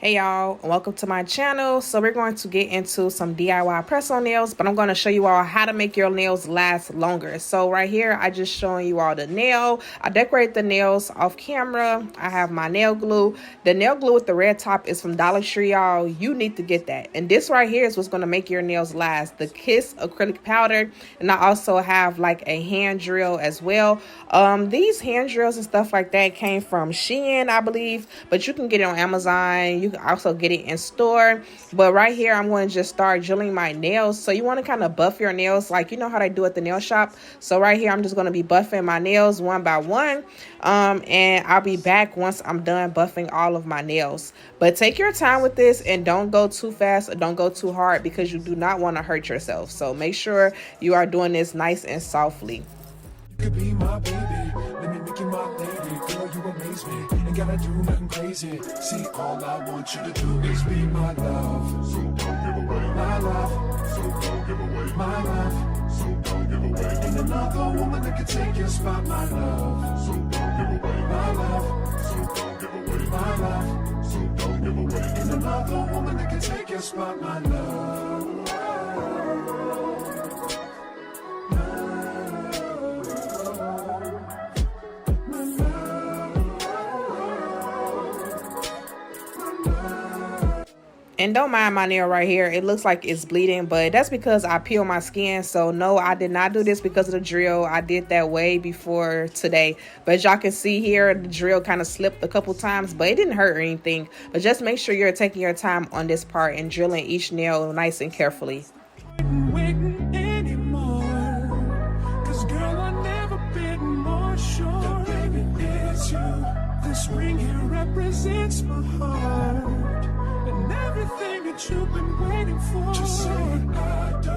Hey y'all, and welcome to my channel. So we're going to get into some DIY press-on nails, but I'm going to show you all how to make your nails last longer. So right here, I just showing you all the nail. I decorate the nails off camera. I have my nail glue. The nail glue with the red top is from Dollar Tree, y'all. You need to get that. And this right here is what's going to make your nails last. The Kiss acrylic powder, and I also have like a hand drill as well. These hand drills and stuff like that came from Shein, I believe, but you can get it on Amazon. You can also get it in store, but right here I'm going to just start drilling my nails. So you want to kind of buff your nails like you know how they do at the nail shop. So right here I'm just going to be buffing my nails one by one, and I'll be back once I'm done buffing all of my nails. But take your time with this and don't go too fast or don't go too hard, because you do not want to hurt yourself. So make sure you are doing this nice and softly. You could be my baby, let me make you my lady. Girl, you amaze me, ain't gotta do nothing crazy. See, all I want you to do is be my love. So don't give away my love. So don't give away my love. So don't give away. Ain't another woman that can take your spot, my love. So don't give away my love. So don't give away my love. So don't give away. Ain't another woman that can take your spot, my love. And don't mind my nail right here. It looks like it's bleeding, but that's because I peel my skin. So no, I did not do this because of the drill. I did that way before today. But as y'all can see here, the drill kind of slipped a couple times, but it didn't hurt or anything. But just make sure you're taking your time on this part and drilling each nail nice and carefully. Waiting anymore, 'cause girl, I've never been more sure that baby it's you. This ring here represents my heart, and everything that you've been waiting for. Just say I do,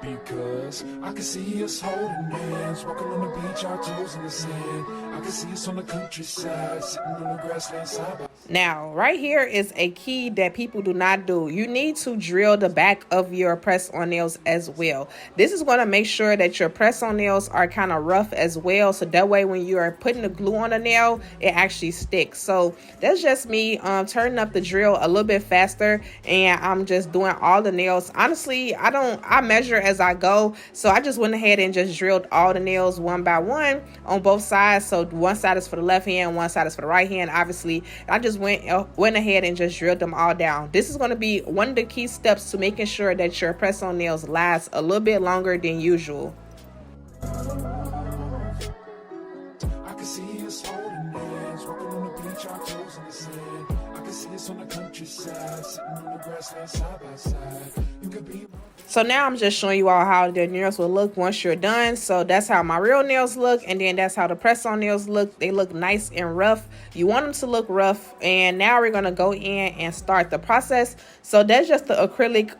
because I can see us holding hands, walking on the beach, our toes in the sand. I can see us on the countryside, sitting on the grassland side by. Now, right here is a key that people do not do. You need to drill the back of your press-on nails as well. This is going to make sure that your press-on nails are kind of rough as well, so that way when you are putting the glue on the nail, it actually sticks. So that's just me turning up the drill a little bit faster, and I'm just doing all the nails. Honestly, I measure as I go, so I just went ahead and just drilled all the nails one by one on both sides. So one side is for the left hand, one side is for the right hand. Obviously, I just went ahead and just drilled them all down. This is going to be one of the key steps to making sure that your press-on nails last a little bit longer than usual. I can see us holding hands, walking on the beach, our toes in the sand. I can see us on the countryside, sitting on the grassland side by side. You could be. So now I'm just showing you all how the nails will look once you're done. So that's how my real nails look, and then that's how the press-on nails look. They look nice and rough. You want them to look rough. And now we're gonna go in and start the process. So that's just the acrylic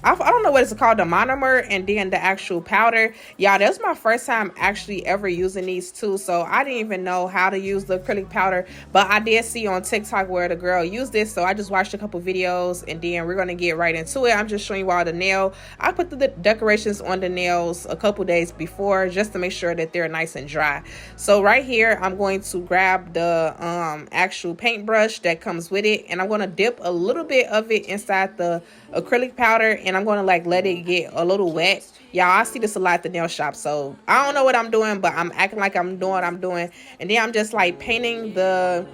I don't know what it's called, the monomer, and then the actual powder. Y'all, that's my first time actually ever using these two, so I didn't even know how to use the acrylic powder, but I did see on TikTok where the girl used this, so I just watched a couple videos, and then we're gonna get right into it. I'm just showing you all the nail. I put the decorations on the nails a couple days before just to make sure that they're nice and dry. So right here, I'm going to grab the actual paintbrush that comes with it, and I'm gonna dip a little bit of it inside the acrylic powder, and I'm going to like let it get a little wet. Y'all, I see this a lot at the nail shop, so I don't know what I'm doing, but I'm acting like I'm doing what I'm doing. And then I'm just like painting the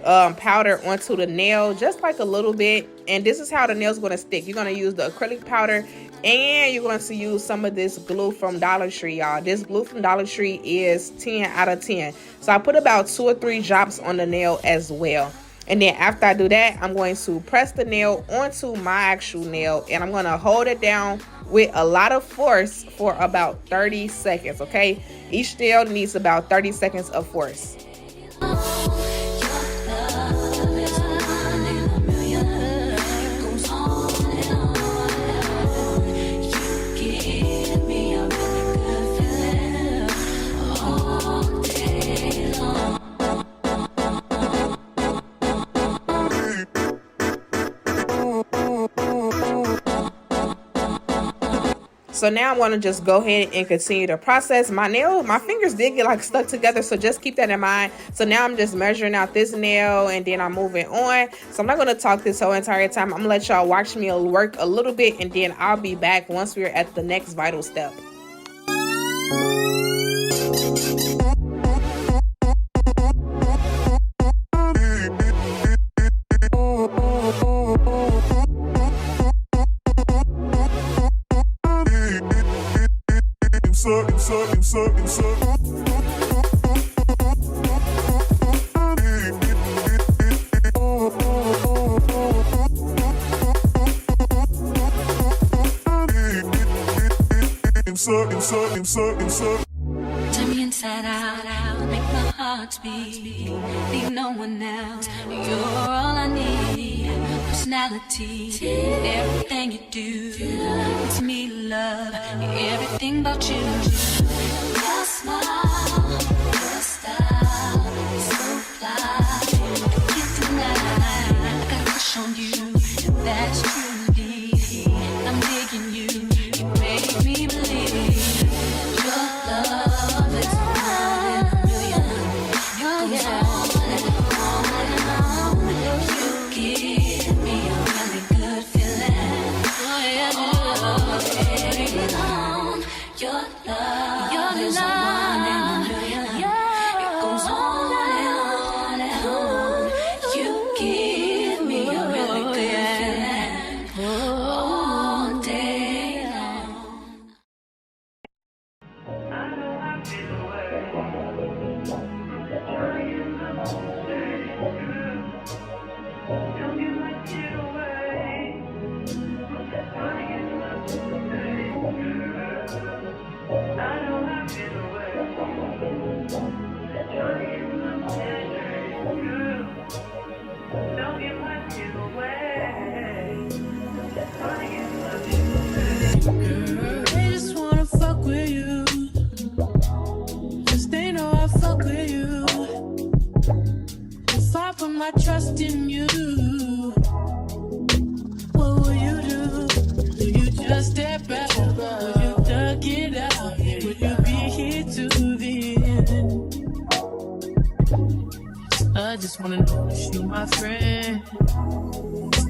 powder onto the nail just like a little bit, and this is how the nail's going to stick. You're going to use the acrylic powder, and you're going to use some of this glue from Dollar Tree, y'all. This glue from Dollar Tree is 10 out of 10, so I put about 2 or 3 drops on the nail as well. And then after I do that, I'm going to press the nail onto my actual nail, and I'm going to hold it down with a lot of force for about 30 seconds, okay? Each nail needs about 30 seconds of force. So now I'm going to just go ahead and continue the process. My fingers did get like stuck together, so just keep that in mind. So now I'm just measuring out this nail and then I'm moving on. So I'm not going to talk this whole entire time. I'm going to let y'all watch me work a little bit, and then I'll be back once we're at the next vital step. Turn me inside out, make my heart speak. Leave no one else. You're all I need. Personality, everything you do. It's me, love, everything about you. Your smile, your style, so fly. Can't deny, I got a crush on you. That's truly, I'm digging you. You make me believe. Love is one in a million. It goes on and on. You give me a really good feeling. Oh, baby, on your love is one in a million. It goes on and on. You give me a really good feeling all day long. They just wanna fuck with you, 'cause they know I fuck with you. If I put my trust in you, what will you do? Will you just step back? Will you duck it out? Will you be here to the end? I just wanna know if you my friend.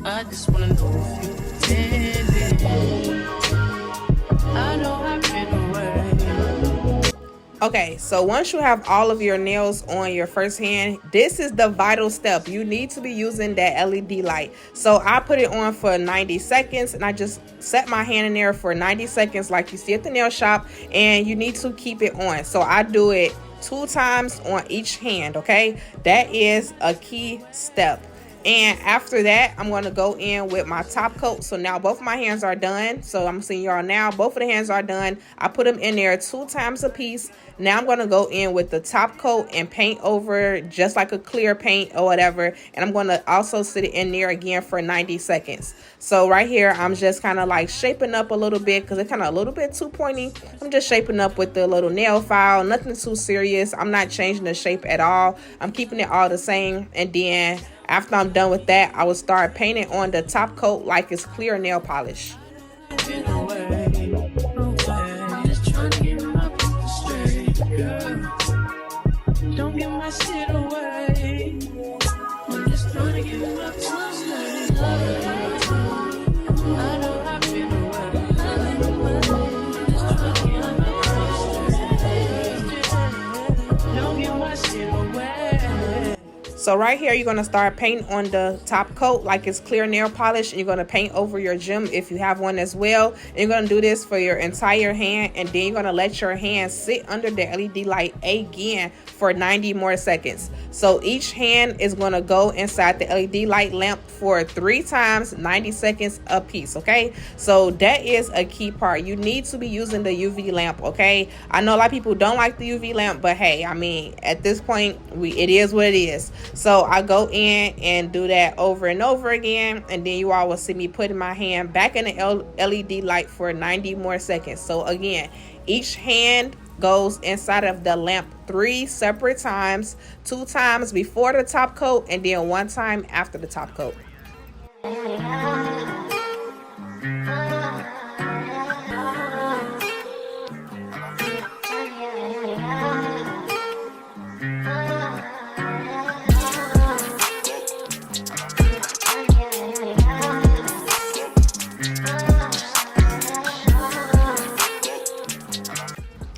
I just wanna know if you pretending. I know I've been away. Okay, so once you have all of your nails on your first hand, this is the vital step. You need to be using that LED light. So I put it on for 90 seconds and I just set my hand in there for 90 seconds like you see at the nail shop, and you need to keep it on. So I do it 2 times on each hand, okay? That is a key step. And after that, I'm going to go in with my top coat. So now both of my hands are done. So I'm seeing y'all now. Both of the hands are done. I put them in there 2 times a piece. Now I'm going to go in with the top coat and paint over just like a clear paint or whatever. And I'm going to also sit it in there again for 90 seconds. So right here, I'm just kind of like shaping up a little bit because it's kind of a little bit too pointy. I'm just shaping up with the little nail file. Nothing too serious. I'm not changing the shape at all. I'm keeping it all the same. And then after I'm done with that, I will start painting on the top coat like it's clear nail polish. Been away. I'm just trying to get my people straight, girl. Don't give my shit away. I'm just trying to get my people straight. I know I've been away. Just trying to get my people straight. Don't give my shit away. So right here, you're going to start painting on the top coat like it's clear nail polish, and you're going to paint over your gem if you have one as well. And you're going to do this for your entire hand, and then you're going to let your hand sit under the LED light again for 90 more seconds. So each hand is going to go inside the LED light lamp for 3 times, 90 seconds a piece, okay? So that is a key part. You need to be using the UV lamp, okay? I know a lot of people don't like the UV lamp, but hey, I mean, at this point, it is what it is. So I go in and do that over and over again, and then you all will see me putting my hand back in the LED light for 90 more seconds. So again, each hand goes inside of the lamp 3 separate times, 2 times before the top coat and then 1 time after the top coat.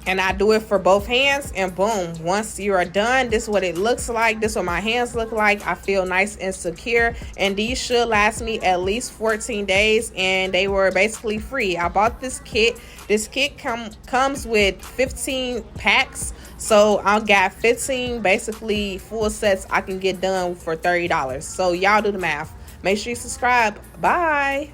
And I do it for both hands, and boom, once you are done, this is what it looks like. This is what my hands look like. I feel nice and secure, and these should last me at least 14 days, and they were basically free. I bought this kit. This kit comes with 15 packs, so I got 15 basically full sets I can get done for $30. So y'all do the math. Make sure you subscribe. Bye.